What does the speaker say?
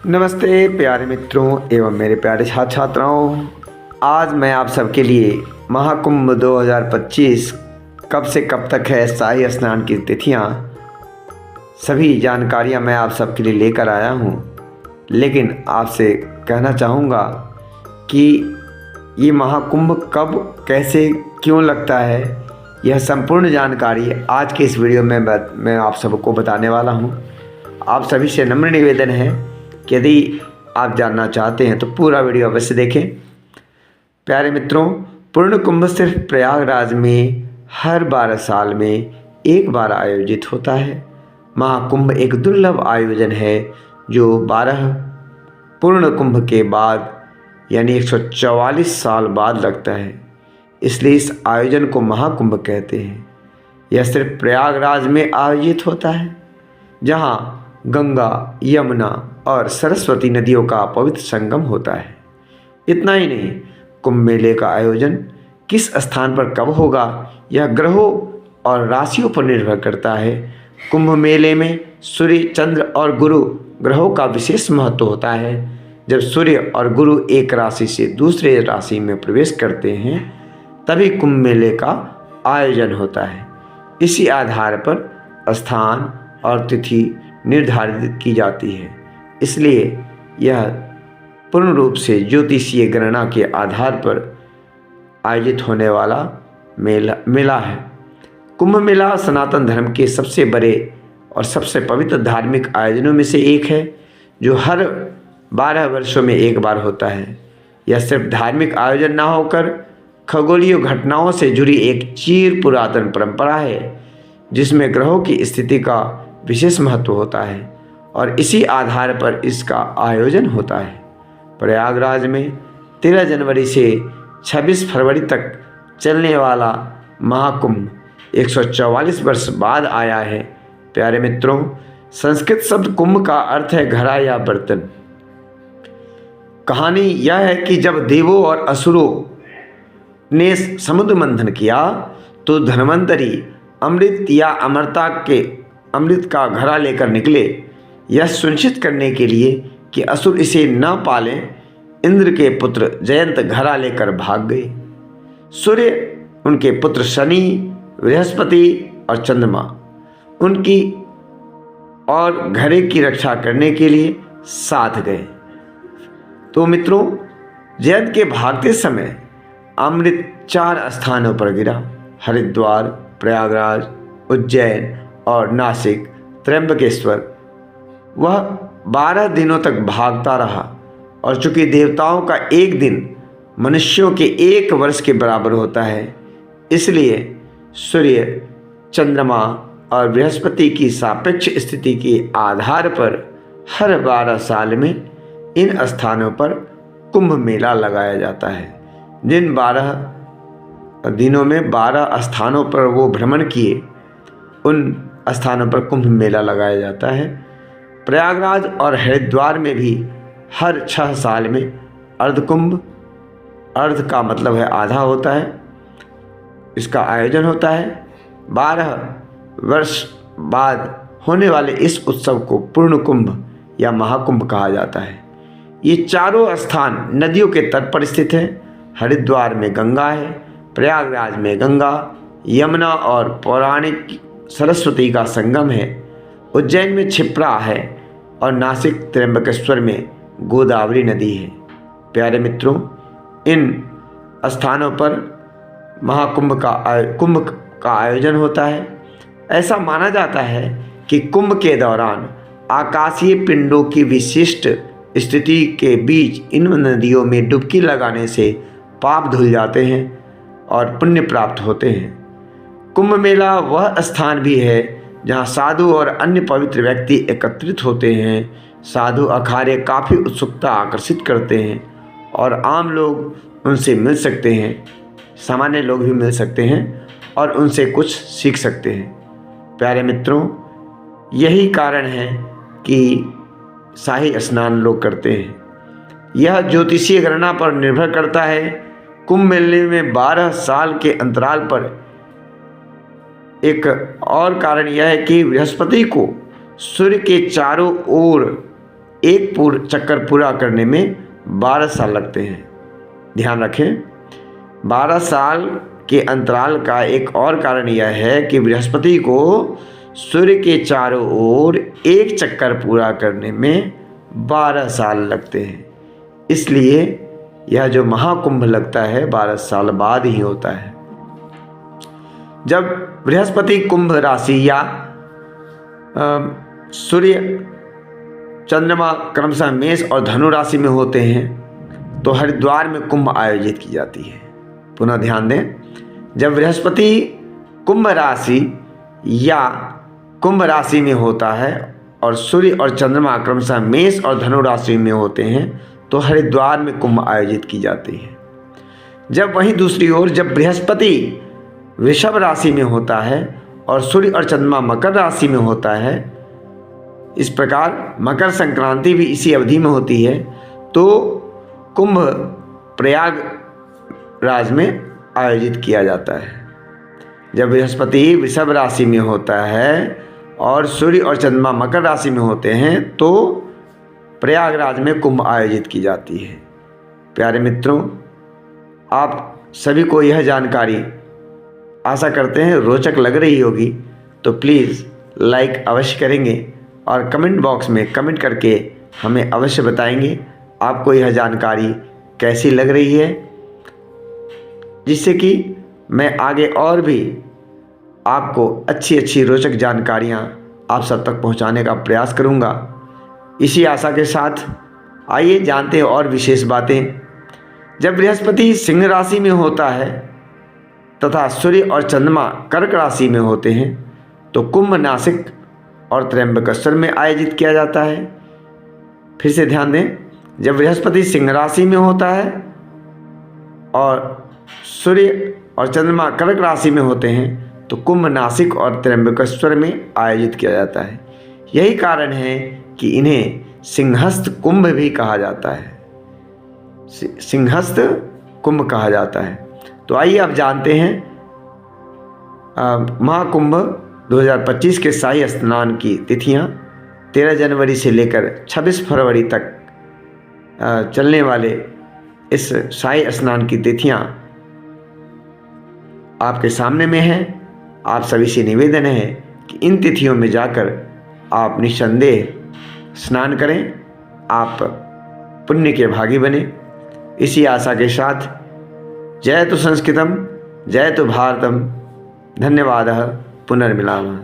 नमस्ते प्यारे मित्रों एवं मेरे प्यारे छात्र छात्राओं। आज मैं आप सबके लिए महाकुंभ 2025 कब से कब तक है, शाही स्नान की तिथियां, सभी जानकारियां मैं आप सबके लिए लेकर आया हूं। लेकिन आपसे कहना चाहूँगा कि ये महाकुंभ कब, कैसे, क्यों लगता है, यह संपूर्ण जानकारी आज के इस वीडियो में मैं आप सबको बताने वाला हूं। आप सभी से नम्र निवेदन है कि यदि आप जानना चाहते हैं तो पूरा वीडियो अवश्य देखें। प्यारे मित्रों, पूर्ण कुंभ सिर्फ प्रयागराज में हर 12 साल में एक बार आयोजित होता है। महाकुंभ एक दुर्लभ आयोजन है जो 12 पूर्ण कुंभ के बाद यानी 144 साल बाद लगता है, इसलिए इस आयोजन को महाकुंभ कहते हैं। यह सिर्फ प्रयागराज में आयोजित होता है, जहाँ गंगा, यमुना और सरस्वती नदियों का पवित्र संगम होता है। इतना ही नहीं, कुंभ मेले का आयोजन किस स्थान पर कब होगा यह ग्रहों और राशियों पर निर्भर करता है। कुंभ मेले में सूर्य, चंद्र और गुरु ग्रहों का विशेष महत्व होता है। जब सूर्य और गुरु एक राशि से दूसरे राशि में प्रवेश करते हैं तभी कुंभ मेले का आयोजन होता है। इसी आधार पर स्थान और तिथि निर्धारित की जाती है, इसलिए यह पूर्ण रूप से ज्योतिषीय गणना के आधार पर आयोजित होने वाला मेला है। कुंभ मेला सनातन धर्म के सबसे बड़े और सबसे पवित्र धार्मिक आयोजनों में से एक है, जो हर 12 वर्षों में एक बार होता है। यह सिर्फ धार्मिक आयोजन ना होकर खगोलीय घटनाओं से जुड़ी एक चिर पुरातन परंपरा है, जिसमें ग्रहों की स्थिति का विशेष महत्व होता है और इसी आधार पर इसका आयोजन होता है। प्रयागराज में 13 जनवरी से 26 फरवरी तक चलने वाला महाकुंभ 144 वर्ष बाद आया है। प्यारे मित्रों, संस्कृत शब्द कुंभ का अर्थ है घड़ा या बर्तन। कहानी यह है कि जब देवों और असुरों ने समुद्र मंथन किया तो धन्वंतरी अमृत या अमृत का घड़ा लेकर निकले। यह सुनिश्चित करने के लिए कि असुर इसे न पालें, इंद्र के पुत्र जयंत घड़ा लेकर भाग गए। सूर्य, उनके पुत्र शनि, बृहस्पति और चंद्रमा उनकी और घड़े की रक्षा करने के लिए साथ गए। तो मित्रों, जयंत के भागते समय अमृत 4 स्थानों पर गिरा: हरिद्वार, प्रयागराज, उज्जैन और नासिक, त्र्यंबकेश्वर। वह 12 दिनों तक भागता रहा और चूंकि देवताओं का एक दिन मनुष्यों के 1 वर्ष के बराबर होता है, इसलिए सूर्य, चंद्रमा और बृहस्पति की सापेक्ष स्थिति के आधार पर हर 12 साल में इन स्थानों पर कुंभ मेला लगाया जाता है। जिन 12 दिनों में 12 स्थानों पर वो भ्रमण किए, उन स्थानों पर कुंभ मेला लगाया जाता है। प्रयागराज और हरिद्वार में भी हर 6 साल में अर्धकुंभ, अर्ध का मतलब है आधा होता है, इसका आयोजन होता है। 12 वर्ष बाद होने वाले इस उत्सव को पूर्ण कुंभ या महाकुंभ कहा जाता है। ये चारों स्थान नदियों के तट पर स्थित हैं। हरिद्वार में गंगा है, प्रयागराज में गंगा, यमुना और पौराणिक सरस्वती का संगम है, उज्जैन में क्षिप्रा है और नासिक त्र्यंबकेश्वर में गोदावरी नदी है। प्यारे मित्रों, इन स्थानों पर महाकुंभ का आयोजन होता है। ऐसा माना जाता है कि कुंभ के दौरान आकाशीय पिंडों की विशिष्ट स्थिति के बीच इन नदियों में डुबकी लगाने से पाप धुल जाते हैं और पुण्य प्राप्त होते हैं। कुंभ मेला वह स्थान भी है जहाँ साधु और अन्य पवित्र व्यक्ति एकत्रित होते हैं। साधु अखाड़े काफ़ी उत्सुकता आकर्षित करते हैं और आम लोग उनसे मिल सकते हैं, सामान्य लोग भी मिल सकते हैं और उनसे कुछ सीख सकते हैं। प्यारे मित्रों, यही कारण है कि शाही स्नान लोग करते हैं। यह ज्योतिषीय गणना पर निर्भर करता है। कुंभ मेले में 12 साल के अंतराल पर एक और कारण यह है कि बृहस्पति को सूर्य के चारों ओर एक चक्कर पूरा करने में 12 साल लगते हैं। ध्यान रखें, 12 साल के अंतराल का एक और कारण यह है कि बृहस्पति को सूर्य के चारों ओर एक चक्कर पूरा करने में 12 साल लगते हैं। इसलिए यह जो महाकुंभ लगता है 12 साल बाद ही होता है। जब बृहस्पति कुंभ राशि या सूर्य चंद्रमा क्रमशः मेष और धनु राशि में होते हैं तो हरिद्वार में कुंभ आयोजित की जाती है। पुनः ध्यान दें, जब बृहस्पति कुंभ राशि या कुंभ राशि में होता है और सूर्य और चंद्रमा क्रमशः मेष और धनु राशि में होते हैं तो हरिद्वार में कुंभ आयोजित की जाती है। जब वहीं दूसरी ओर जब बृहस्पति वृषभ राशि में होता है और सूर्य और चंद्रमा मकर राशि में होता है, इस प्रकार मकर संक्रांति भी इसी अवधि में होती है, तो कुंभ प्रयागराज में आयोजित किया जाता है। जब बृहस्पति वृषभ राशि में होता है और सूर्य और चंद्रमा मकर राशि में होते हैं तो प्रयागराज में कुंभ आयोजित की जाती है। प्यारे मित्रों, आप सभी को यह जानकारी आशा करते हैं रोचक लग रही होगी, तो प्लीज़ लाइक अवश्य करेंगे और कमेंट बॉक्स में कमेंट करके हमें अवश्य बताएंगे आपको यह जानकारी कैसी लग रही है, जिससे कि मैं आगे और भी आपको अच्छी अच्छी रोचक जानकारियाँ आप सब तक पहुँचाने का प्रयास करूँगा। इसी आशा के साथ आइए जानते हैं और विशेष बातें। जब बृहस्पति सिंह राशि में होता है तथा सूर्य और चंद्रमा कर्क राशि में होते हैं तो कुंभ नासिक और त्र्यंबकेश्वर में आयोजित किया जाता है। फिर से ध्यान दें, जब बृहस्पति सिंह राशि में होता है और सूर्य और चंद्रमा कर्क राशि में होते हैं तो कुंभ नासिक और त्र्यंबकेश्वर में आयोजित किया जाता है। यही कारण है कि इन्हें सिंहस्थ कुंभ भी कहा जाता है, सिंहस्थ कुंभ कहा जाता है। तो आइए अब जानते हैं महाकुंभ 2025 के शाही स्नान की तिथियां। 13 जनवरी से लेकर 26 फरवरी तक चलने वाले इस शाही स्नान की तिथियां आपके सामने में हैं। आप सभी से निवेदन है कि इन तिथियों में जाकर आप निस्संदेह स्नान करें, आप पुण्य के भागी बने। इसी आशा के साथ जय तो संस्कृतम, जय तो भारतम। धन्यवादः। पुनर्मिलामः।